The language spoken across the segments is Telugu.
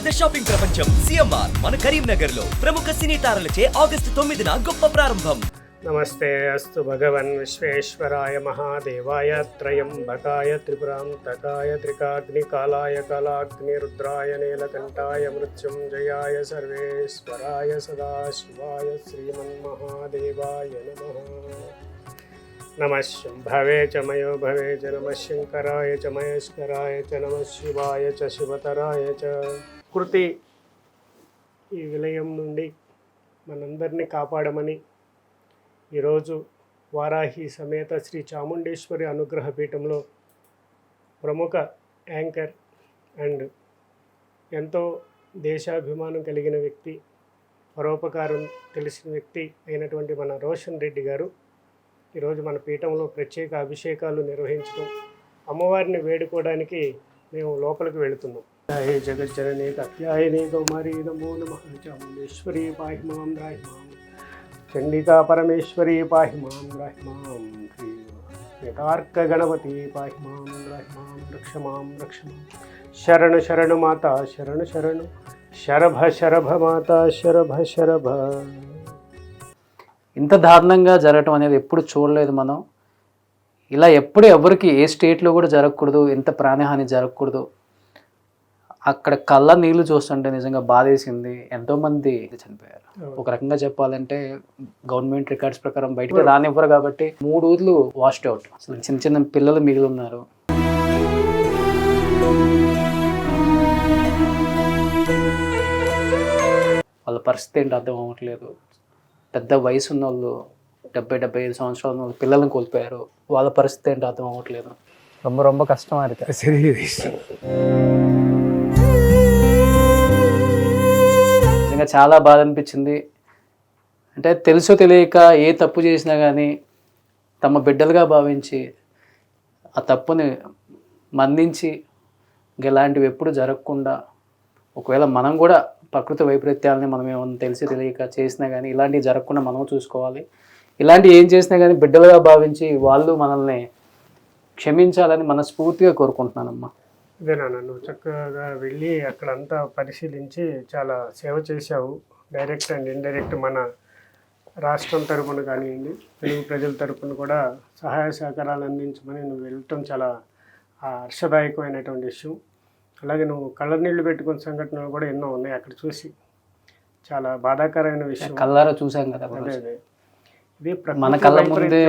పెద్ద షాపింగ్ ప్రపంచం సిఎంఆర్ మన కరీంనగర్ లో ప్రముఖ సినీ తారలచే ఆగస్టు 9న గొప్ప ప్రారంభం. నమస్తే అస్తు భగవన్ విశ్వేశ్వరాయ మహాదేవాయ త్రయంబకాయ త్రిపురాంతకాయ త్రికాగ్నికాలాయ కళాగ్ని రుద్రాయ నీలకంఠాయ మృత్యుంజయాయ సర్వేశ్వరాయ సదాశివాయ శ్రీమన్మహాదేవాయ నమః శంభవే చ మయో భవే చ నమః శంకరాయ చ మహేశ్వరాయ చ నమః శివాయ చ శివతరాయ చ. కృతి ఈ విలయం నుండి మనందరినీ కాపాడమని ఈరోజు వారాహి సమేత శ్రీ చాముండేశ్వరి అనుగ్రహ పీఠంలో ప్రముఖ యాంకర్ అండ్ ఎంతో దేశాభిమానం కలిగిన వ్యక్తి, పరోపకారం తెలిసిన వ్యక్తి అయినటువంటి మన రోషన్ రెడ్డి గారు ఈరోజు మన పీఠంలో ప్రత్యేక అభిషేకాలు నిర్వహించడం, అమ్మవారిని వేడుకోవడానికి మేము లోపలికి వెళుతున్నాం. హే జగజ్జననీ కత్యాయని కౌమారీ నమో నమః చాముండేశ్వరి పాహి మాం రాహి మాం, చండికా పరమేశ్వరి పాహి మాం రాహి మాం, యథార్క గణపతి పాహి మాం రాహి మాం, రక్ష మాం రక్ష మాం, శరణు శరణు మాత శరణు శరణు, శరభ శరభ మాత శరభ శరభ. ఇంత దారుణంగా జరగటం అనేది ఎప్పుడు చూడలేదు మనం. ఇలా ఎప్పుడు ఎవరికి ఏ స్టేట్లో కూడా జరగకూడదు, ఎంత ప్రాణహాని జరగకూడదు. అక్కడ కళ్ళ నీళ్లు చూస్తుంటే నిజంగా బాధేసింది. ఎంతోమంది చనిపోయారు. ఒక రకంగా చెప్పాలంటే గవర్నమెంట్ రికార్డ్స్ ప్రకారం బయటకు రానివ్వరు కాబట్టి 3 ఊర్లు వాష్డ్ అవుట్. అసలు చిన్న చిన్న పిల్లలు మిగిలి ఉన్నారు. వాళ్ళ పరిస్థితి ఏంటి అర్థం అవ్వట్లేదు. పెద్ద వయసు ఉన్న వాళ్ళు 70-75 సంవత్సరాల ఉన్న వాళ్ళు పిల్లల్ని కోల్పోయారు. వాళ్ళ పరిస్థితి ఏంటి అర్థం అవ్వట్లేదు. ரொம்ப ரொம்ப కష్టమా ఇருக்கு. నిజంగా చాలా బాధ అనిపించింది. అంటే తెలుసో తెలియక ఏ తప్పు చేసినా కానీ తమ బిడ్డలుగా భావించి ఆ తప్పుని మన్నించి ఇలాంటివి ఎప్పుడు జరగకుండా, ఒకవేళ మనం కూడా ప్రకృతి వైపరీత్యాలని మనం ఏమన్నా తెలిసి తెలియక చేసినా కానీ ఇలాంటివి జరగకుండా మనం చూసుకోవాలి. ఇలాంటివి ఏం చేసినా కానీ బిడ్డలుగా భావించి వాళ్ళు మనల్ని క్షమించాలని మనస్ఫూర్తిగా కోరుకుంటున్నానమ్మా. ఇదేనా, నువ్వు చక్కగా వెళ్ళి అక్కడంతా పరిశీలించి చాలా సేవ చేశావు. డైరెక్ట్ అండ్ ఇండైరెక్ట్ మన రాష్ట్రం తరపున కానివ్వండి, తెలుగు ప్రజల తరపున కూడా సహాయ సహకారాలు అందించమని నువ్వు వెళ్ళటం చాలా హర్షదాయకమైనటువంటి విషయం. అలాగే నువ్వు కళ్ళ నీళ్లు పెట్టుకున్న సంఘటనలు కూడా ఎన్నో ఉన్నాయి అక్కడ చూసి. చాలా బాధాకరమైన విషయం. కళ్ళారా చూసాం కదా. అదే ఇది మన కళ్ళ ముందే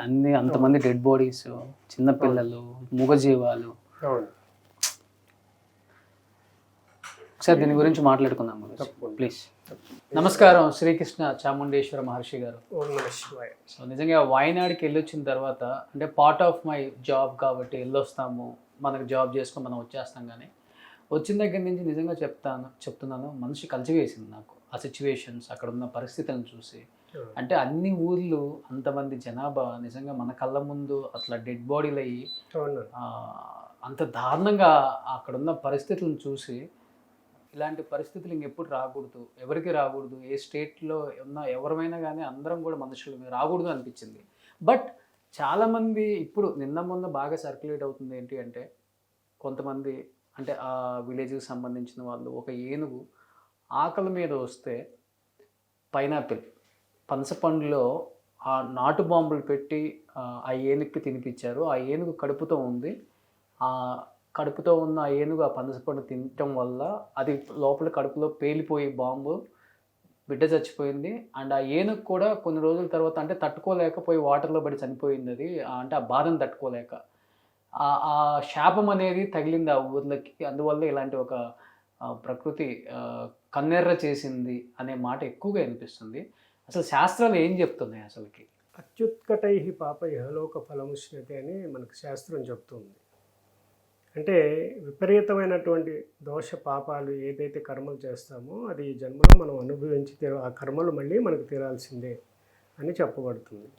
అన్ని అంతమంది డెడ్ బాడీస్, చిన్నపిల్లలు, మూగజీవాలు. అవును, ఒకసారి దీని గురించి మాట్లాడుకుందాం ప్లీజ్. నమస్కారం శ్రీకృష్ణ చాముండేశ్వర మహర్షి గారు. సో నిజంగా వాయనాడికి వెళ్ళొచ్చిన తర్వాత, అంటే పార్ట్ ఆఫ్ మై జాబ్ కాబట్టి వెళ్ళొస్తాము, మనకు జాబ్ చేసుకొని మనం వచ్చేస్తాం. కానీ వచ్చిన దగ్గర నుంచి నిజంగా చెప్తున్నాను మనిషి కలిసివేసింది నాకు ఆ సిచ్యువేషన్స్, అక్కడ ఉన్న పరిస్థితులను చూసి. అంటే అన్ని ఊర్లు, అంతమంది జనాభా నిజంగా మన కళ్ళ ముందు అట్లా డెడ్ బాడీలు అయ్యి అంత దారుణంగా అక్కడున్న పరిస్థితులను చూసి, ఇలాంటి పరిస్థితులు ఇంకెప్పుడు రాకూడదు, ఎవరికి రాకూడదు, ఏ స్టేట్లో ఉన్న ఎవరైనా కానీ అందరం కూడా మనుషులు రాకూడదు అనిపించింది. బట్ చాలామంది ఇప్పుడు నిన్న మొన్న బాగా సర్క్యులేట్ అవుతుంది ఏంటి అంటే, కొంతమంది అంటే ఆ విలేజ్కి సంబంధించిన వాళ్ళు ఒక ఏనుగు ఆకలి మీద వస్తే పైనాపిల్ పనసపండులో ఆ నాటు బాంబులు పెట్టి ఆ ఏనుగుకి తినిపించారు. ఆ ఏనుగు కడుపుతో ఉంది. ఆ కడుపుతో ఉన్న ఆ ఏనుగు ఆ పనసపండు తినటం వల్ల అది లోపల కడుపులో పేలిపోయి బాంబు, బిడ్డ చచ్చిపోయింది. అండ్ ఆ ఏనుగు కూడా కొన్ని రోజుల తర్వాత అంటే తట్టుకోలేకపోయి వాటర్లో పడి చనిపోయింది. అది అంటే ఆ బాధను తట్టుకోలేక ఆ శాపం అనేది తగిలింది ఆ ఊర్లకి. అందువల్ల ఇలాంటి ఒక ప్రకృతి కన్నెర్ర చేసింది అనే మాట ఎక్కువగా వినిపిస్తుంది. అసలు శాస్త్రాలు ఏం చెప్తున్నాయి అసలుకి? అత్యుత్కటై పాప ఇహలోక ఫలముష్యతే అని మనకు శాస్త్రం చెప్తుంది. అంటే విపరీతమైనటువంటి దోష పాపాలు ఏదైతే కర్మలు చేస్తామో అది ఈ జన్మలో మనం అనుభవించి ఆ కర్మలు మళ్ళీ మనకు తీరాల్సిందే అని చెప్పబడుతుంది.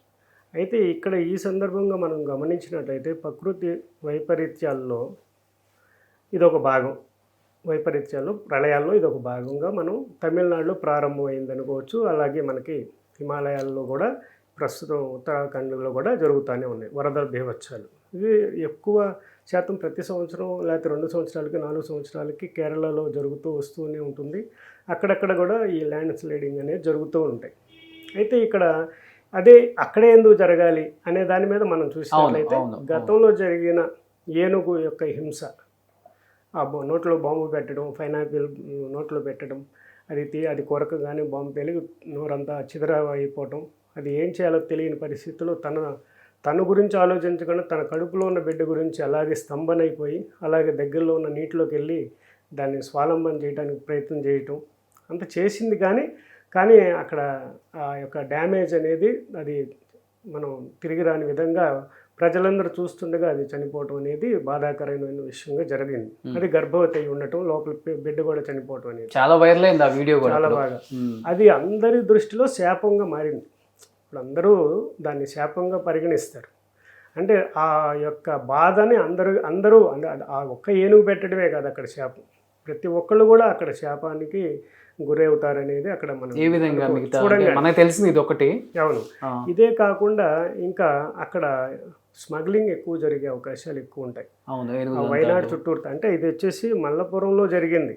అయితే ఇక్కడ ఈ సందర్భంగా మనం గమనించినట్లయితే ప్రకృతి వైపరీత్యాల్లో ఇదొక భాగం. వైపరీత్యాలు, ప్రళయాల్లో ఇదొక భాగంగా మనం తమిళనాడులో ప్రారంభమైంది అనుకోవచ్చు. అలాగే మనకి హిమాలయాల్లో కూడా ప్రస్తుతం ఉత్తరాఖండ్లో కూడా జరుగుతూనే ఉన్నాయి వరద బీభత్సాలు. ఇవి ఎక్కువ శాతం ప్రతి సంవత్సరం లేకపోతే 2 సంవత్సరాలకి 4 సంవత్సరాలకి కేరళలో జరుగుతూ వస్తూనే ఉంటుంది. అక్కడక్కడ కూడా ఈ ల్యాండ్ స్లైడింగ్ అనేది జరుగుతూ ఉంటాయి. అయితే ఇక్కడ అదే అక్కడే ఎందుకు జరగాలి అనే దాని మీద మనం చూసినట్లయితే గతంలో జరిగిన ఏనుగు యొక్క హింస, ఆ నోట్లో బాంబు పెట్టడం, పైనాపిల్ నోట్లో పెట్టడం, అది కొరకగానే బాంబు తెలిగి నోరంతా అయిపోవటం, అది ఏం చేయాలో తెలియని పరిస్థితుల్లో తన గురించి ఆలోచించకుండా తన కడుపులో ఉన్న బిడ్డ గురించి అలాగే స్తంభనైపోయి అలాగే దగ్గరలో ఉన్న నీటిలోకి వెళ్ళి దాన్ని స్వాలంబన చేయడానికి ప్రయత్నం చేయటం అంత చేసింది. కానీ అక్కడ ఆ యొక్క డ్యామేజ్ అనేది అది మనం తిరిగి రాని విధంగా ప్రజలందరూ చూస్తుండగా అది చనిపోవటం అనేది బాధాకరమైన విషయంగా జరిగింది. అది గర్భవతి అయి ఉండటం, లోపల బిడ్డ కూడా చనిపోవటం అనేది చాలా వైరల్ అయింది ఆ వీడియో, చాలా బాగా. అది అందరి దృష్టిలో శాపంగా మారింది. ఇప్పుడు అందరూ దాన్ని శాపంగా పరిగణిస్తారు. అంటే ఆ యొక్క బాధని అందరూ ఆ ఒక్క ఏనుగు పెట్టడమే కాదు అక్కడ శాపం, ప్రతి ఒక్కళ్ళు కూడా అక్కడ శాపానికి గురవుతారనేది అక్కడ మనం ఏ విధంగా చూడండి. మనకు తెలిసింది ఇది ఒకటి. అవును, ఇదే కాకుండా ఇంకా అక్కడ స్మగ్లింగ్ ఎక్కువ జరిగే అవకాశాలు ఎక్కువ ఉంటాయి. వైనాడు చుట్టూరు. అంటే ఇది వచ్చేసి మల్లపురంలో జరిగింది.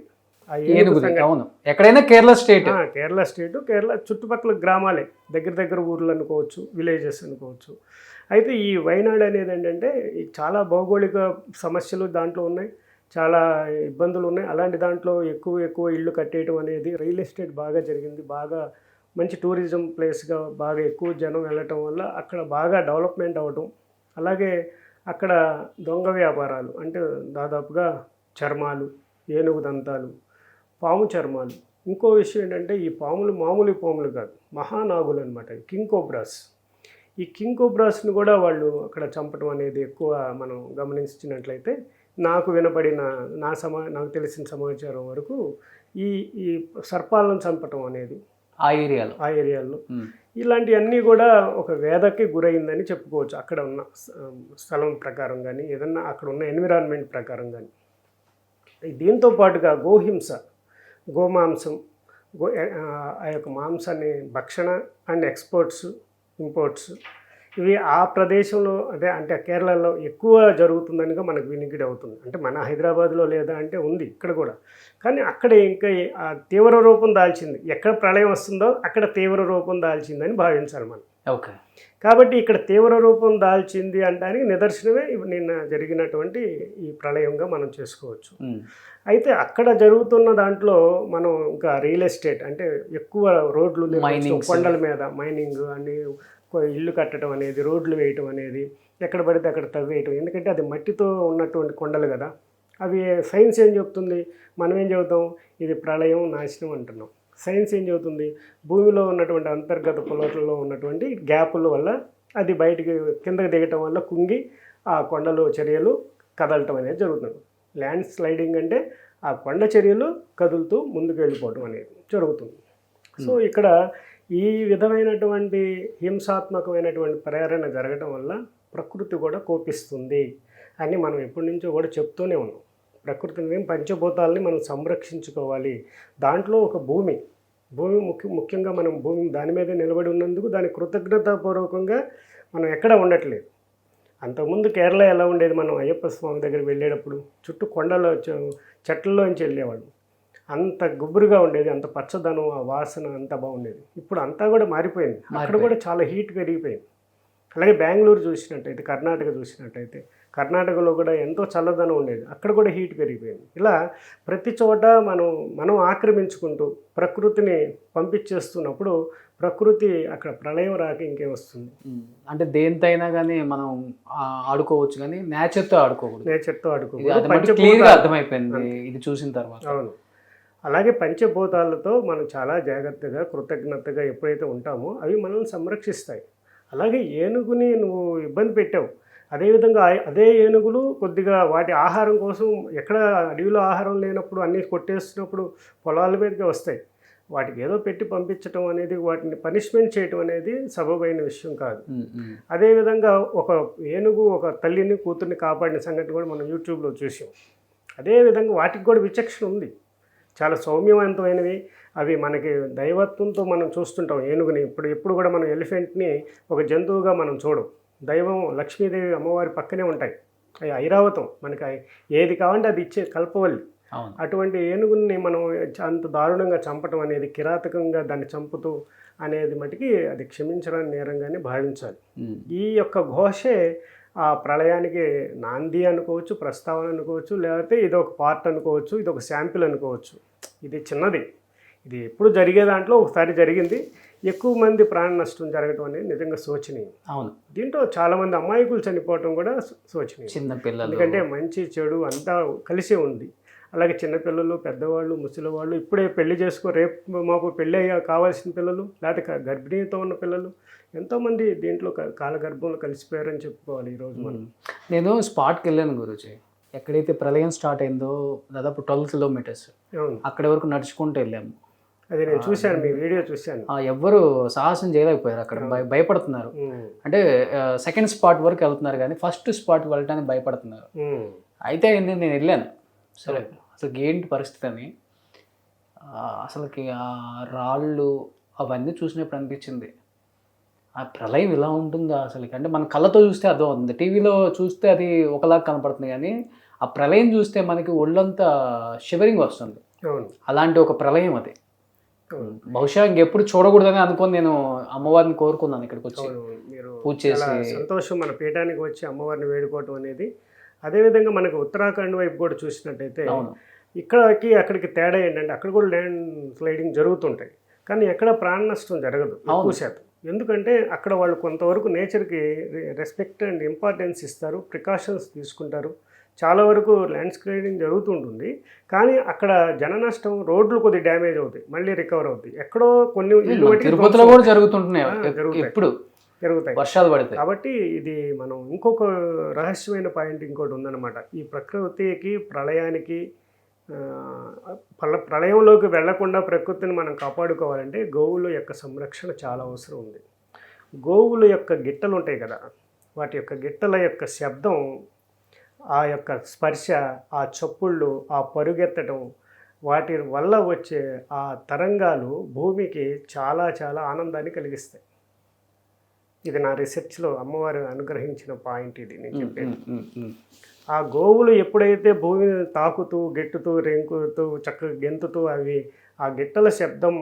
ఎక్కడైనా కేరళ స్టేట్, కేరళ చుట్టుపక్కల గ్రామాలే, దగ్గర ఊర్లు అనుకోవచ్చు, విలేజెస్ అనుకోవచ్చు. అయితే ఈ వైనాడు అనేది ఏంటంటే చాలా భౌగోళిక సమస్యలు దాంట్లో ఉన్నాయి, చాలా ఇబ్బందులు ఉన్నాయి. అలాంటి దాంట్లో ఎక్కువ ఇళ్ళు కట్టేయటం అనేది, రియల్ ఎస్టేట్ బాగా జరిగింది, బాగా మంచి టూరిజం ప్లేస్గా బాగా ఎక్కువ జనం వెళ్ళటం వల్ల అక్కడ బాగా డెవలప్మెంట్ అవ్వటం. అలాగే అక్కడ దొంగ వ్యాపారాలు, అంటే దాదాపుగా చర్మాలు, ఏనుగు దంతాలు, పాము చర్మాలు. ఇంకో విషయం ఏంటంటే ఈ పాములు మామూలు పాములు కాదు, మహానాగులు అనమాట, కింగ్ కోబ్రాస్. ఈ కింగ్ కోబ్రాస్ని కూడా వాళ్ళు అక్కడ చంపడం అనేది ఎక్కువ మనం గమనించినట్లయితే, నాకు తెలిసిన సమాచారం వరకు ఈ సర్పాలను చంపటం అనేది ఆ ఏరియాలో ఇలాంటివన్నీ కూడా ఒక వేదకి గురైందని చెప్పుకోవచ్చు. అక్కడ ఉన్న స్థలం ప్రకారం కానీ ఏదన్నా అక్కడ ఉన్న ఎన్విరాన్మెంట్ ప్రకారం కానీ. దీంతో పాటుగా గోహింస, గోమాంసం, ఆ యొక్క మాంసాన్ని భక్షణ అండ్ ఇంపోర్ట్స్ ఇవి ఆ ప్రదేశంలో అంటే కేరళలో ఎక్కువ జరుగుతుందనిగా మనకు వినికిడి అవుతుంది. అంటే మన హైదరాబాద్లో లేదా అంటే ఉంది ఇక్కడ కూడా, కానీ అక్కడ ఇంకా తీవ్ర రూపం దాల్చింది. ఎక్కడ ప్రళయం వస్తుందో అక్కడ తీవ్ర రూపం దాల్చిందని భావించాలి మనం. ఓకే, కాబట్టి ఇక్కడ తీవ్ర రూపం దాల్చింది అనడానికి నిదర్శనమే నిన్న జరిగినటువంటి ఈ ప్రళయంగా మనం చేసుకోవచ్చు. అయితే అక్కడ జరుగుతున్న దాంట్లో మనం ఇంకా రియల్ ఎస్టేట్, అంటే ఎక్కువ రోడ్లు, కొండల మీద మైనింగ్ అని, ఇల్లు కట్టడం అనేది, రోడ్లు వేయటం అనేది, ఎక్కడ పడితే అక్కడ తవ్వేయటం. ఎందుకంటే అది మట్టితో ఉన్నటువంటి కొండలు కదా. అవి సైన్స్ ఏం చెప్తుంది, మనం ఏం చెబుతాం, ఇది ప్రళయం, నాశనం అంటున్నాం. సైన్స్ ఏం చెబుతుంది, భూమిలో ఉన్నటువంటి అంతర్గత పొలల్లో ఉన్నటువంటి గ్యాపుల వల్ల అది బయటికి కిందకి దిగటం వల్ల కుంగి ఆ కొండలు చర్యలు కదలటం అనేది జరుగుతుంది. ల్యాండ్ స్లైడింగ్ అంటే ఆ కొండ చర్యలు కదులుతూ ముందుకు వెళ్ళిపోవటం అనేది జరుగుతుంది. సో ఇక్కడ ఈ విధమైనటువంటి హింసాత్మకమైనటువంటి ప్రేరణ జరగడం వల్ల ప్రకృతి కూడా కోపిస్తుంది అని మనం ఎప్పటి నుంచో కూడా చెప్తూనే ఉన్నాం. ప్రకృతిని, పంచభూతాలని మనం సంరక్షించుకోవాలి. దాంట్లో ఒక భూమి ముఖ్యంగా మనం భూమి దాని మీద నిలబడి ఉన్నందుకు దాని కృతజ్ఞతాపూర్వకంగా మనం ఎక్కడ ఉండట్లేదు. అంతకుముందు కేరళ ఎలా ఉండేది, మనం అయ్యప్ప స్వామి దగ్గరికి వెళ్ళేటప్పుడు చుట్టూ కొండలో చెట్లలోంచి వెళ్ళేవాడు, అంత గుబురుగా ఉండేది, అంత పచ్చదనం, ఆ వాసన అంతా బాగుండేది. ఇప్పుడు అంతా కూడా మారిపోయింది. అక్కడ కూడా చాలా హీట్ పెరిగిపోయింది. అలాగే బెంగళూరు చూసినట్టయితే, కర్ణాటక చూసినట్టయితే, కర్ణాటకలో కూడా ఎంతో చల్లదనం ఉండేది, అక్కడ కూడా హీట్ పెరిగిపోయింది. ఇలా ప్రతి చోట మనం ఆక్రమించుకుంటూ ప్రకృతిని పంపించేస్తున్నప్పుడు ప్రకృతి అక్కడ ప్రళయం రాక ఇంకేం వస్తుంది. అంటే దేనితైనా కానీ మనం ఆడుకోవచ్చు, కానీ నేచర్తో ఆడుకోకూడదు. అర్థమైపోయింది ఇది చూసిన తర్వాత. అవును, అలాగే పంచభూతాలతో మనం చాలా జాగ్రత్తగా కృతజ్ఞతగా ఎప్పుడైతే ఉంటామో అవి మనల్ని సంరక్షిస్తాయి. అలాగే ఏనుగుని నువ్వు ఇబ్బంది పెట్టావు, అదేవిధంగా అదే ఏనుగులు కొద్దిగా వాటి ఆహారం కోసం, ఎక్కడ అడవిలో ఆహారం లేనప్పుడు అన్నీ కొట్టేస్తున్నప్పుడు పొలాల మీదకి వస్తాయి. వాటికి ఏదో పెట్టి పంపించడం అనేది, వాటిని పనిష్మెంట్ చేయటం అనేది సబబైన విషయం కాదు. అదేవిధంగా ఒక ఏనుగు ఒక తల్లిని కూతుర్ని కాపాడిన సంగతి కూడా మనం యూట్యూబ్లో చూసాం. అదేవిధంగా వాటికి కూడా విచక్షణ ఉంది, చాలా సౌమ్యవంతమైనవి. అవి మనకి దైవత్వంతో మనం చూస్తుంటాం ఏనుగుని. ఎప్పుడు కూడా మనం ఎలిఫెంట్ని ఒక జంతువుగా మనం చూడం. దైవం లక్ష్మీదేవి అమ్మవారి పక్కనే ఉంటాయి అవి ఐరావతం, మనకి ఏది కావాలంటే అది ఇచ్చే కల్పవల్లి. అవును. అటువంటి ఏనుగుని మనం అంత దారుణంగా చంపటం అనేది, కిరాతకంగా దాన్ని చంపుతూ అనేది మటుకి అది క్షమించడానికి నేరంగానే భావించాలి. ఈ యొక్క ఘోషే ఆ ప్రళయానికి నాంది అనుకోవచ్చు, ప్రస్తావన అనుకోవచ్చు, లేకపోతే ఇది ఒక పార్ట్ అనుకోవచ్చు, ఇది ఒక శాంపిల్ అనుకోవచ్చు. ఇది చిన్నది, ఇది ఎప్పుడు జరిగే దాంట్లో ఒకసారి జరిగింది. ఎక్కువ మంది ప్రాణ నష్టం జరగడం అనేది నిజంగా శోచనీయం. అవును. దీంట్లో చాలామంది అమాయకులు చనిపోవటం కూడా శోచనీయం. చిన్నపిల్లలు, ఎందుకంటే మంచి చెడు అంతా కలిసే ఉంది. అలాగే చిన్నపిల్లలు, పెద్దవాళ్ళు, ముసలివాళ్ళు, ఇప్పుడే పెళ్లి రేపు మాకు పెళ్ళి అయ్యా కావాల్సిన పిల్లలు, లేకపోతే గర్భిణీతో ఉన్న పిల్లలు, ఎంతోమంది దీంట్లో కాలగర్భంలో కలిసిపోయారని చెప్పుకోవాలి ఈరోజు మనం. నేను స్పాట్కి వెళ్ళాను గురూజీ. ఎక్కడైతే ప్రళయం స్టార్ట్ అయిందో దాదాపు 12 కిలోమీటర్స్ అక్కడి వరకు నడుచుకుంటూ వెళ్ళాము. అది నేను చూశాను, మీ వీడియో చూశాను. ఎవ్వరు సాహసం చేయలేకపోయారు, అక్కడ భయపడుతున్నారు. అంటే సెకండ్ స్పాట్ వరకు వెళ్తున్నారు కానీ ఫస్ట్ స్పాట్ వెళ్ళడానికి భయపడుతున్నారు. అయితే నేను వెళ్ళాను. సరే, అసలు ఏంటి పరిస్థితి అని, అసలుకి ఆ రాళ్ళు అవన్నీ చూసినప్పుడు అనిపించింది, ఆ ప్రళయం ఇలా ఉంటుందా అసలుకి. అంటే మన కళ్ళతో చూస్తే అర్థం అవుతుంది, టీవీలో చూస్తే అది ఒకలాగా కనపడుతుంది, కానీ ఆ ప్రళయం చూస్తే మనకి ఒళ్ళంతా షివరింగ్ వస్తుంది. అలాంటి ఒక ప్రళయం అది. బహుశా ఇంకెప్పుడు చూడకూడదని అనుకొని నేను అమ్మవారిని కోరుకున్నాను ఇక్కడికి వచ్చి పూజ చేసి. సంతోషం మన పీఠానికి వచ్చి అమ్మవారిని వేడుకోవటం అనేది. అదేవిధంగా మనకి ఉత్తరాఖండ్ వైపు కూడా చూసినట్టయితే ఇక్కడికి అక్కడికి తేడా ఏంటంటే అక్కడ కూడా ల్యాండ్ స్లైడింగ్ జరుగుతుంటాయి, కానీ ఎక్కడ ప్రాణ నష్టం జరగదు ఎక్కువ శాతం. ఎందుకంటే అక్కడ వాళ్ళు కొంతవరకు నేచర్కి రెస్పెక్ట్ అండ్ ఇంపార్టెన్స్ ఇస్తారు, ప్రికాషన్స్ తీసుకుంటారు. చాలా వరకు ల్యాండ్ స్లైడింగ్ జరుగుతుంటుంది, కానీ అక్కడ జన నష్టం, రోడ్లు కొద్దిగా డ్యామేజ్ అవుతాయి, మళ్ళీ రికవర్ అవుతాయి. ఎక్కడో కొన్ని తిరుపతిలో కూడా జరుగుతుంటున్నాయి, జరుగుతాయి వర్షాలు పడతాయి. కాబట్టి ఇది మనం ఇంకొక రహస్యమైన పాయింట్ ఇంకోటి ఉందన్నమాట. ఈ ప్రకృతికి, ప్రళయానికి, ప్రళయంలోకి వెళ్లకుండా ప్రకృతిని మనం కాపాడుకోవాలంటే గోవుల యొక్క సంరక్షణ చాలా అవసరం ఉంది. గోవుల యొక్క గిట్టలు ఉంటాయి కదా, వాటి యొక్క గిట్టల యొక్క శబ్దం, ఆ యొక్క స్పర్శ, ఆ చప్పుళ్ళు, ఆ పరుగెత్తడం, వాటి వల్ల వచ్చే ఆ తరంగాలు భూమికి చాలా చాలా ఆనందాన్ని కలిగిస్తాయి. ఇది నా రీసెర్చ్లో అమ్మవారు అనుగ్రహించిన పాయింట్ ఇది నేను చెప్పేది. ఆ గోవులు ఎప్పుడైతే భూమిని తాకుతూ, గెట్టుతూ, రెంకుతూ, చక్కగా గెంతుతూ, అవి ఆ గిట్టల శబ్దం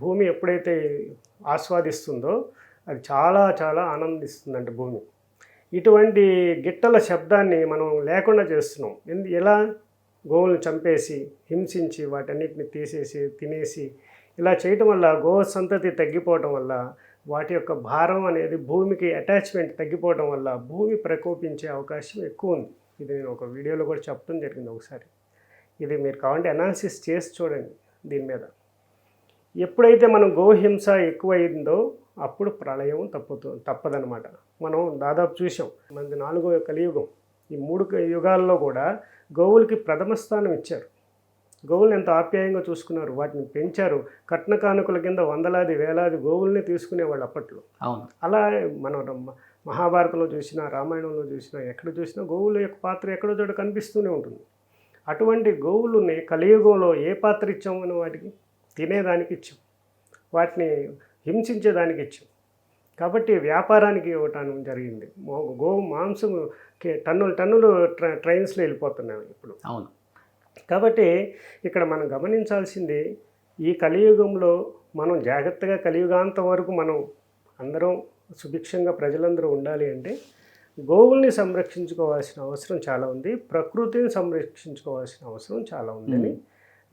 భూమి ఎప్పుడైతే ఆస్వాదిస్తుందో అది చాలా చాలా ఆనందిస్తుందంట భూమి. ఇటువంటి గిట్టల శబ్దాన్ని మనం లేకుండా చేస్తున్నాం. ఎలా? గోవులను చంపేసి, హింసించి, వాటన్నిటిని తీసేసి, తినేసి, ఇలా చేయటం వల్ల గో సంతతి తగ్గిపోవటం వల్ల, వాటి యొక్క భారం అనేది భూమికి అటాచ్మెంట్ తగ్గిపోవడం వల్ల భూమి ప్రకోపించే అవకాశం ఎక్కువ ఉంది. ఇది నేను ఒక వీడియోలో కూడా చెప్పడం జరిగింది ఒకసారి. ఇది మీరు కావాలంటే అనాలిసిస్ చేసి చూడండి దీని మీద. ఎప్పుడైతే మనం గోహింస ఎక్కువైందో అప్పుడు ప్రళయం తప్పదనమాట. మనం దాదాపు చూసాం, మనది 4వ కలియుగం. ఈ 3 యుగాల్లో కూడా గోవులకి ప్రథమ స్థానం ఇచ్చారు. గోవులను ఎంత ఆప్యాయంగా చూసుకున్నారు, వాటిని పెంచారు. కట్న కానుకల కింద వందలాది వేలాది గోవుల్ని తీసుకునేవాళ్ళు అప్పట్లో. అలా మనం మహాభారతంలో చూసినా, రామాయణంలో చూసినా, ఎక్కడ చూసినా గోవుల యొక్క పాత్ర ఎక్కడో చోట కనిపిస్తూనే ఉంటుంది. అటువంటి గోవులని కలియుగంలో ఏ పాత్ర ఇచ్చామని వాటికి తినేదానికి ఇచ్చాం, వాటిని హింసించేదానికి ఇచ్చాం. కాబట్టి వ్యాపారానికి ఇవ్వటం జరిగింది. గోవు మాంసం టన్నులు ట్రైన్స్లో వెళ్ళిపోతున్నాయి ఇప్పుడు. అవును. కాబట్టి ఇక్కడ మనం గమనించాల్సింది, ఈ కలియుగంలో మనం జాగ్రత్తగా కలియుగాంతం వరకు మనం అందరం సుభిక్షంగా ప్రజలందరూ ఉండాలి అంటే గోవుల్ని సంరక్షించుకోవాల్సిన అవసరం చాలా ఉంది, ప్రకృతిని సంరక్షించుకోవాల్సిన అవసరం చాలా ఉందని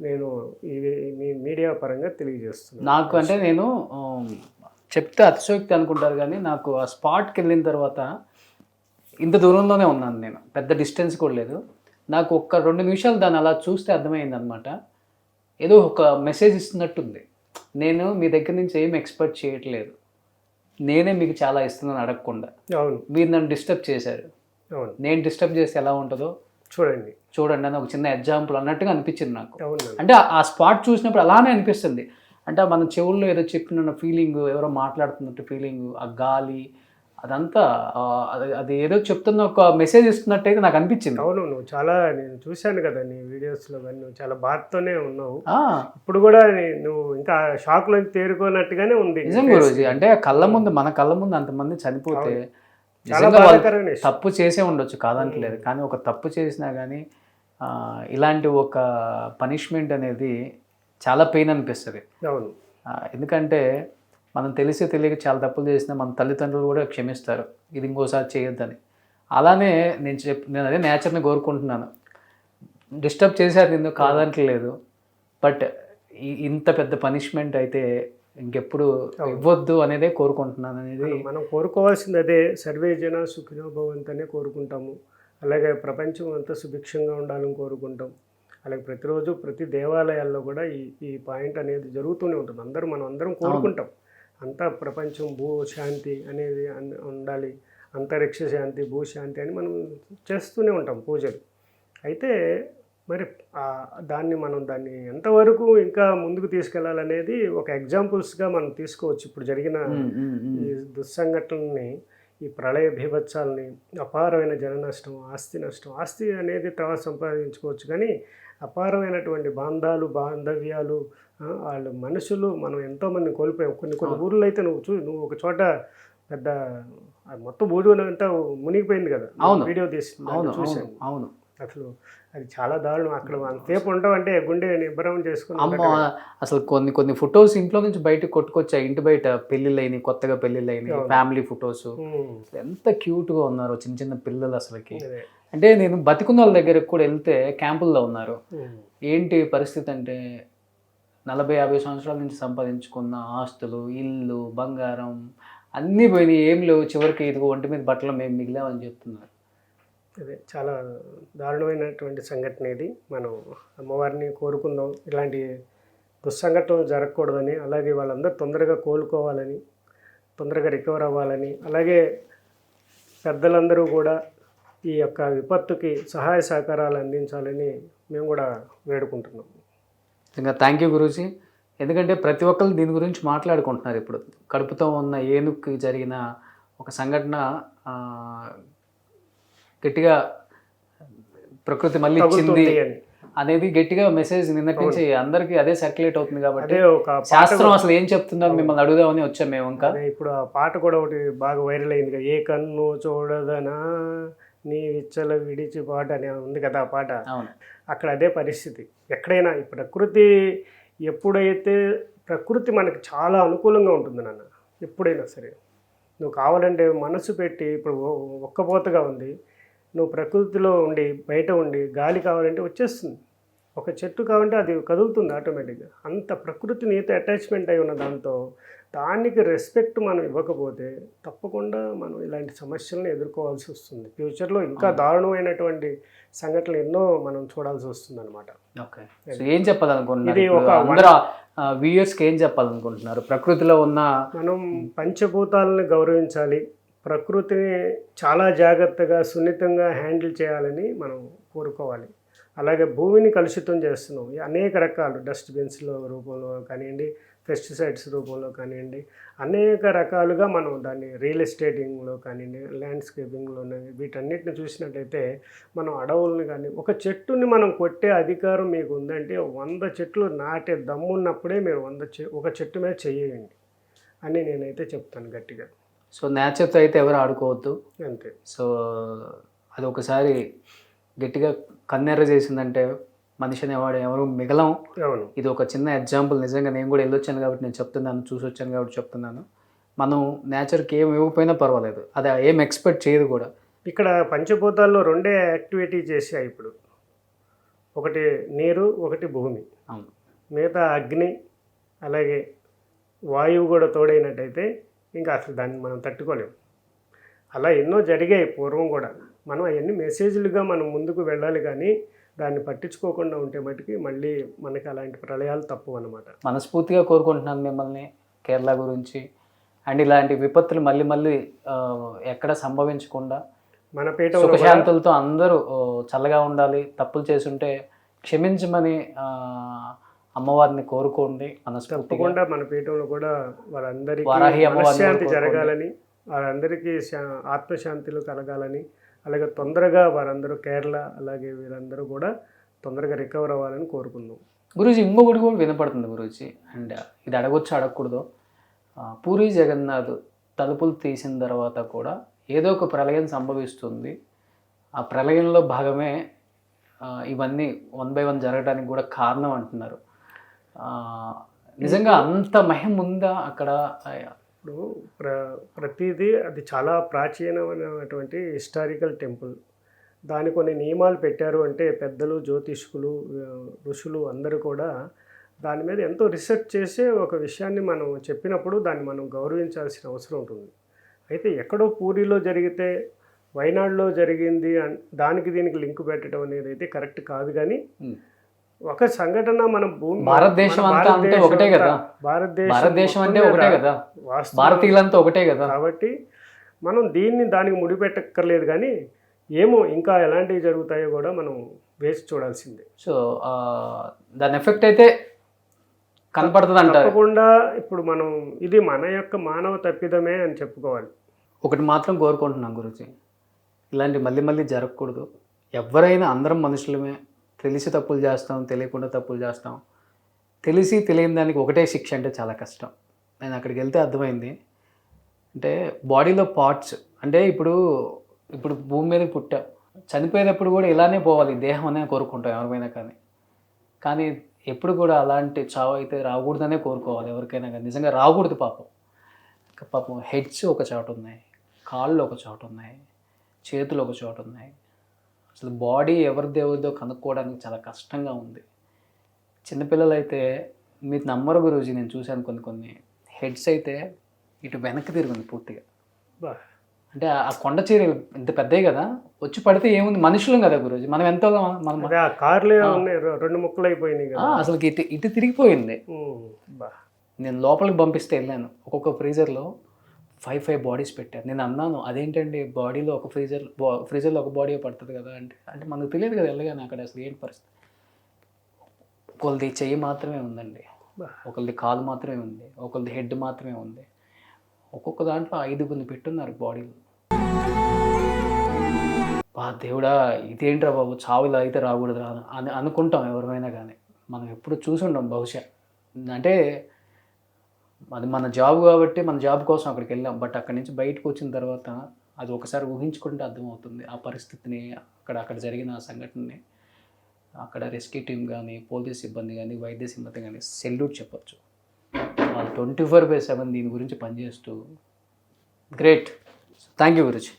నేను ఈ మీడియా పరంగా తెలియజేస్తున్నాను. నాకు అంటే నేను చెప్తే అతిశయోక్తి అనుకుంటారు, కానీ నాకు ఆ స్పాట్కి వెళ్ళిన తర్వాత ఇంత దూరంలోనే ఉన్నాను నేను, పెద్ద డిస్టెన్స్ కూడా లేదు. నాకు ఒక్క 2 నిమిషాలు దాన్ని అలా చూస్తే అర్థమైంది అనమాట, ఏదో ఒక మెసేజ్ ఇస్తున్నట్టుంది. నేను మీ దగ్గర నుంచి ఏం ఎక్స్పెక్ట్ చేయట్లేదు, నేనే మీకు చాలా ఇస్తున్నాను అడగకుండా. అవును, మీరు నన్ను డిస్టర్బ్ చేశారు, అవును, నేను డిస్టర్బ్ చేస్తే ఎలా ఉంటుందో చూడండి అని ఒక చిన్న ఎగ్జాంపుల్ అన్నట్టుగా అనిపించింది నాకు. అంటే ఆ స్పాట్ చూసినప్పుడు అలానే అనిపిస్తుంది. అంటే మన చెవుల్లో ఏదో చెప్పిన ఫీలింగ్, ఎవరో మాట్లాడుతున్నట్టు ఫీలింగ్, ఆ గాలి, అదంతా అది ఏదో చెప్తున్న ఒక మెసేజ్ ఇస్తున్నట్టయితే నాకు అనిపించింది. అవును, నువ్వు చాలా, నేను చూశాను కదా నీ వీడియోస్లో, కానీ నువ్వు చాలా బాధతోనే ఉన్నావు. ఇప్పుడు కూడా నువ్వు ఇంకా షాక్లోకి తేరుకోనట్టుగానే ఉంది. నిజం గురూజీ. అంటే మన కళ్ళ ముందు అంతమంది చనిపోతే నిజంగా వాళ్ళు బాధాకరమైన విషయం. తప్పు చేసే ఉండొచ్చు కాదంటలేదు, కానీ ఒక తప్పు చేసినా కానీ ఇలాంటి ఒక పనిష్మెంట్ అనేది చాలా పెయిన్ అనిపిస్తుంది. అవును. ఎందుకంటే మనం తెలిసి తెలియక చాలా తప్పులు చేసినా మన తల్లిదండ్రులు కూడా క్షమిస్తారు, ఇది ఇంకోసారి చేయొద్దని. అలానే నేను అదే నేచర్ని కోరుకుంటున్నాను. డిస్టర్బ్ చేశారు నిన్ను కాదంటలేదు, బట్ ఇంత పెద్ద పనిష్మెంట్ అయితే ఇంకెప్పుడు ఇవ్వద్దు అనేదే కోరుకుంటున్నాను. అనేది మనం కోరుకోవాల్సింది అదే, సర్వే జన సుఖినో భవంతనే కోరుకుంటాము. అలాగే ప్రపంచం అంతా సుభిక్షంగా ఉండాలని కోరుకుంటాం. అలాగే ప్రతిరోజు ప్రతి దేవాలయాల్లో కూడా ఈ పాయింట్ అనేది జరుగుతూనే ఉంటుంది. మనం అందరం కోరుకుంటాం, అంతా ప్రపంచం భూశాంతి అనేది ఉండాలి, అంతరిక్ష శాంతి భూశాంతి అని మనం చేస్తూనే ఉంటాం పూజలు. అయితే మరి దాన్ని ఎంతవరకు ఇంకా ముందుకు తీసుకెళ్లాలనేది ఒక ఎగ్జాంపుల్స్గా మనం తీసుకోవచ్చు. ఇప్పుడు జరిగిన ఈ దుస్సంఘటనల్ని, ఈ ప్రళయ బీభత్సాలని, అపారమైన జన నష్టం, ఆస్తి నష్టం. ఆస్తి అనేది తర్వాత సంపాదించుకోవచ్చు, కానీ అపారమైనటువంటి బాంధవ్యాలు, వాళ్ళు మనుషులు, మనం ఎంతోమంది కోల్పోయాం. కొన్ని ఊర్లో అయితే నువ్వు ఒక చోట పెద్ద మొత్తం ఊరు అంతా మునిగిపోయింది కదా, వీడియో తీసి చూశాను. అవును, అసలు అది చాలా దారుణం. అక్కడ అంతసేపు ఉండవంటే గుండె నిబ్బరం చేసుకుని అసలు కొన్ని ఫొటోస్ ఇంట్లో నుంచి బయటకు కొట్టుకొచ్చాయి. ఇంటి బయట పెళ్ళిళ్ళైన, కొత్తగా పెళ్ళిళ్ళైన ఫ్యామిలీ ఫొటోస్, ఎంత క్యూట్గా ఉన్నారు చిన్న చిన్న పిల్లలు అసలుకి. అంటే నేను బతికున్న వాళ్ళ దగ్గరకు కూడా వెళ్తే క్యాంపుల్లో ఉన్నారు. ఏంటి పరిస్థితి అంటే 40-50 సంవత్సరాల నుంచి సంపాదించుకున్న ఆస్తులు, ఇల్లు, బంగారం అన్నీ పోయినాయి, ఏం లేవు, చివరికి ఇదిగో ఒంటి మీద బట్టలు మేము మిగిలామని చెప్తున్నారు. అదే చాలా దారుణమైనటువంటి సంఘటన ఇది. మనం అమ్మవారిని కోరుకుందాం ఇలాంటి దుస్సంఘటనలు జరగకూడదని, అలాగే వాళ్ళందరూ తొందరగా కోలుకోవాలని, తొందరగా రికవర్ అవ్వాలని, అలాగే పెద్దలందరూ కూడా ఈ యొక్క విపత్తుకి సహాయ సహకారాలు అందించాలని మేము కూడా వేడుకుంటున్నాం. ఇంకా థ్యాంక్ యూ గురూజీ. ఎందుకంటే ప్రతి ఒక్కరు దీని గురించి మాట్లాడుకుంటున్నారు. ఇప్పుడు కడుపుతో ఉన్న ఏనుగుకి జరిగిన ఒక సంఘటన గట్టిగా ప్రకృతి మళ్ళీ ఇచ్చింది అనేది గట్టిగా మెసేజ్ నిన్నటి నుంచి అందరికీ అదే సర్క్యులేట్ అవుతుంది. కాబట్టి శాస్త్రం అసలు ఏం చెప్తుందో మిమ్మల్ని అడుగుదామని వచ్చాం మేము. ఇంకా ఇప్పుడు ఆ పాట కూడా ఒకటి బాగా వైరల్ అయింది కదా, ఏ కన్ను చూడదనా నీ విచ్చల విడిచి పాట అని ఉంది కదా ఆ పాట. అక్కడ అదే పరిస్థితి. ఎక్కడైనా ఈ ప్రకృతి ఎప్పుడైతే ప్రకృతి మనకి చాలా అనుకూలంగా ఉంటుంది నాన్న, ఎప్పుడైనా సరే నువ్వు కావాలంటే మనసు పెట్టి, ఇప్పుడు ఒక్కపోతగా ఉంది, నువ్వు ప్రకృతిలో ఉండి బయట ఉండి గాలి కావాలంటే వచ్చేస్తుంది. ఒక చెట్టు కావాలంటే అది కదులుతుంది ఆటోమేటిక్గా. అంత ప్రకృతి నీతో అటాచ్మెంట్ అయి ఉన్న దానికి రెస్పెక్ట్ మనం ఇవ్వకపోతే తప్పకుండా మనం ఇలాంటి సమస్యలను ఎదుర్కోవాల్సి వస్తుంది. ఫ్యూచర్లో ఇంకా దారుణమైనటువంటి సంఘటనలు ఎన్నో మనం చూడాల్సి వస్తుంది అనమాట. ఏం చెప్పాలనుకుంటున్నారు వ్యూయర్స్కి, ఏం చెప్పాలనుకుంటున్నారు? ప్రకృతిలో ఉన్న మనం పంచభూతాలను గౌరవించాలి, ప్రకృతిని చాలా జాగ్రత్తగా సున్నితంగా హ్యాండిల్ చేయాలని మనం కోరుకోవాలి. అలాగే భూమిని కలుషితం చేస్తున్నాం అనేక రకాలు, డస్ట్బిన్స్లో రూపంలో కానివ్వండి, పెస్టిసైడ్స్ రూపంలో కానివ్వండి, అనేక రకాలుగా మనం దాన్ని రియల్ ఎస్టేటింగ్లో కానివ్వండి, ల్యాండ్స్కేపింగ్లో, వీటన్నిటిని చూసినట్లయితే మనం అడవులను కానీ, ఒక చెట్టుని మనం కొట్టే అధికారం మీకు ఉందంటే 100 చెట్లు నాటే దమ్మున్నప్పుడే మీరు ఒక చెట్టు మీద చెయ్యండి అని నేనైతే చెప్తాను గట్టిగా. సో నేచర్తో అయితే ఎవరు ఆడుకోవద్దు అంతే. సో అది ఒకసారి గట్టిగా కన్నెర్ర చేసిందంటే మనిషి అనేవాడు ఎవరు మిగలం. ఇది ఒక చిన్న ఎగ్జాంపుల్. నిజంగా నేను కూడా వెళ్ళొచ్చాను కాబట్టి నేను చెప్తున్నాను, చూసి వచ్చాను కాబట్టి చెప్తున్నాను. మనం నేచర్కి ఏం ఇవ్వకపోయినా పర్వాలేదు, అది ఏం ఎక్స్పెక్ట్ చేయదు కూడా. ఇక్కడ పంచభూతాల్లో 2 యాక్టివిటీ చేసాయి ఇప్పుడు, ఒకటి నీరు, ఒకటి భూమి. అవును. మిగతా అగ్ని అలాగే వాయువు కూడా తోడైనట్టయితే ఇంకా అసలు దాన్ని మనం తట్టుకోలేము. అలా ఎన్నో జరిగాయి పూర్వం కూడా. మనం అవన్నీ మెసేజ్లుగా మనం ముందుకు వెళ్ళాలి, కానీ దాన్ని పట్టించుకోకుండా ఉంటే మటుకి మళ్ళీ మనకి అలాంటి ప్రళయాలు తప్పు అన్నమాట. మనస్ఫూర్తిగా కోరుకుంటున్నాను మిమ్మల్ని కేరళ గురించి, అండ్ ఇలాంటి విపత్తులు మళ్ళీ మళ్ళీ ఎక్కడ సంభవించకుండా మన పీఠ సుఖశాంతులతో అందరూ చల్లగా ఉండాలి. తప్పులు చేసుంటే క్షమించమని అమ్మవారిని కోరుకోండి తప్పకుండా. మన పీఠంలో కూడా వాళ్ళందరికీ శాంతి జరగాలని, వాళ్ళందరికీ ఆత్మశాంతిలు కలగాలని, అలాగే తొందరగా వారందరూ కేరళ అలాగే వీరందరూ కూడా తొందరగా రికవర్ అవ్వాలని కోరుకుందాం. గురూజీ ఇంకొకటి కూడా వినపడుతుంది గురూజీ, అండ్ ఇది అడగొచ్చు అడగకూడదు. పూరి జగన్నాథ్ తలుపులు తీసిన తర్వాత కూడా ఏదో ఒక ప్రళయం సంభవిస్తుంది. ఆ ప్రళయంలో భాగమే ఇవన్నీ 1 by 1 జరగడానికి కూడా కారణం అంటున్నారు. నిజంగా అంత మహిమ ఉందా అక్కడ? ఇప్పుడు ప్రతిదీ అది చాలా ప్రాచీనమైనటువంటి హిస్టారికల్ టెంపుల్. దాని కొన్ని నియమాలు పెట్టారు అంటే పెద్దలు, జ్యోతిష్కులు, ఋషులు అందరూ కూడా దాని మీద ఎంతో రీసెర్చ్ చేసే ఒక విషయాన్ని మనం చెప్పినప్పుడు దాన్ని మనం గౌరవించాల్సిన అవసరం ఉంటుంది. అయితే ఎక్కడో పూరిలో జరిగితే వైనాడులో జరిగింది దానికి దీనికి లింక్ పెట్టడం అనేది అయితే కరెక్ట్ కాదు. కానీ ఒక సంఘటన మన భూమి భారతదేశం అంటే ఒకటే కదా, భారతదేశం అంటే ఒకటే కదా, భారతీయులంతా ఒకటే కదా. కాబట్టి మనం దీన్ని దానికి ముడిపెట్టక్కర్లేదు. కానీ ఏమో ఇంకా ఎలాంటివి జరుగుతాయో కూడా మనం వేసి చూడాల్సిందే. సో దాని ఎఫెక్ట్ అయితే కనపడుతుంది అంటారు. తప్పకుండా ఇప్పుడు మనం ఇది మన యొక్క మానవ తప్పిదమే అని చెప్పుకోవాలి. ఒకటి మాత్రం కోరుకుంటున్నాం గురుజీ, ఇలాంటి మళ్ళీ మళ్ళీ జరగకూడదు. ఎవరైనా అందరం మనుషులమే, తెలిసి తప్పులు చేస్తాం, తెలియకుండా తప్పులు చేస్తాం. తెలిసి తెలియని దానికి ఒకటే శిక్ష అంటే చాలా కష్టం. నేను అక్కడికి వెళ్తే అర్థమైంది. అంటే బాడీలో పార్ట్స్ అంటే ఇప్పుడు భూమి మీద పుట్టాం, చనిపోయేటప్పుడు కూడా ఇలానే పోవాలి దేహం అనే కోరుకుంటాం ఎవరికైనా. కానీ ఎప్పుడు కూడా అలాంటి చావు అయితే రాకూడదనే కోరుకోవాలి ఎవరికైనా. కానీ నిజంగా రాకూడదు. పాపం హెడ్స్ ఒక చోట ఉన్నాయి, కాళ్ళు ఒక చోట ఉన్నాయి, చేతులు ఒక చోట ఉన్నాయి. అసలు బాడీ ఎవరిదో కనుక్కోవడానికి చాలా కష్టంగా ఉంది. చిన్నపిల్లలు అయితే మీరు నమ్మరు గురూజీ, నేను చూశాను కొన్ని హెడ్స్ అయితే ఇటు వెనక్కి తిరిగింది పూర్తిగా. అంటే ఆ కొండ చీరలు ఇంత పెద్దవి కదా, వచ్చి పడితే ఏముంది, మనుషులం కదా గురూజీ, మనం ఎంతో కార్లే రెండు ముక్కలు అయిపోయినాయి కదా, అసలు ఇటు తిరిగిపోయింది. నేను లోపలికి పంపిస్తే వెళ్ళాను, ఒక్కొక్క ఫ్రీజర్లో 5 బాడీస్ పెట్టారు. నేను అన్నాను అదేంటండి బాడీలో ఒక ఫ్రీజర్లో ఒక బాడీ పడుతుంది కదా అంటే మనకు తెలియదు కదా వెళ్ళగానే అక్కడ అసలు ఏంటి పరిస్థితి. ఒకళ్ళది చెయ్యి మాత్రమే ఉందండి, ఒకళ్ళది కాలు మాత్రమే ఉంది, ఒకళ్ళది హెడ్ మాత్రమే ఉంది. ఒక్కొక్క దాంట్లో 5 పెట్టున్నారు బాడీలు. దేవుడా ఇదేంట్రా బాబు, చావు ఇలా అయితే రాకూడదురా అని అనుకుంటాం ఎవరైనా. కానీ మనం ఎప్పుడు చూసి ఉండం బహుశా. అంటే అది మన జాబ్ కాబట్టి మన జాబ్ కోసం అక్కడికి వెళ్ళాం. బట్ అక్కడి నుంచి బయటకు వచ్చిన తర్వాత అది ఒకసారి ఊహించుకుంటే అర్థమవుతుంది ఆ పరిస్థితిని, అక్కడ జరిగిన ఆ సంఘటనని. అక్కడ రెస్క్యూ టీం కానీ, పోలీస్ సిబ్బంది కానీ, వైద్య సిబ్బంది కానీ సెల్యూట్ చెప్పచ్చు. వాళ్ళు 24/7 దీని గురించి పనిచేస్తూ గ్రేట్. Thank you Guruji.